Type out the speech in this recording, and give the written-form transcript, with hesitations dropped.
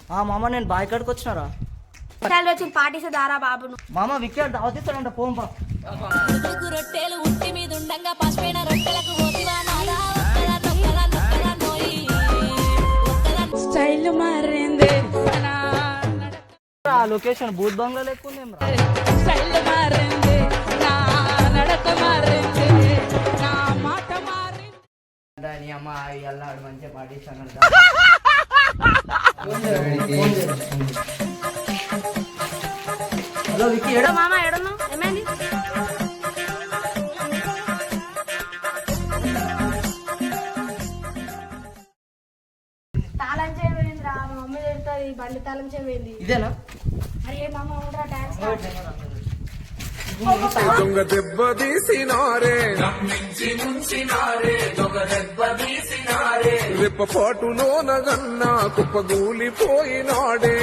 మామ నేను బాయ్ కాడికి వచ్చినారా వచ్చిన పార్టీసే దారా బాబును మామ వికెట్ దావతిస్తాడంట పోంపా రొట్టెలు ఉట్టి మీద ఉండంగా పసిపోయిన రొట్టెలకు స్టైల్ మారింది ఆ లొకేషన్ బూత్ బంగ్లా లేకుండా స్టైల్ మారింది నా నడక మారింది నా మాట మారింది దాని అమ్మ అల్లాడు మంచిగా పాటిస్తాను హలో విక్కీ ఏడా మామ ఏడున్నా ఏమైంది తాళం చేయమైంది రా మా మమ్మీ తిడుతుంది బండి తాళం చేయమైంది ఇదేనా అరే మామ ఉండరా డాన్స్ దొంగ దెబ్బ తీసినారే రెప్పపాటులోన గన్నా కుప్పగూలిపోయినాడే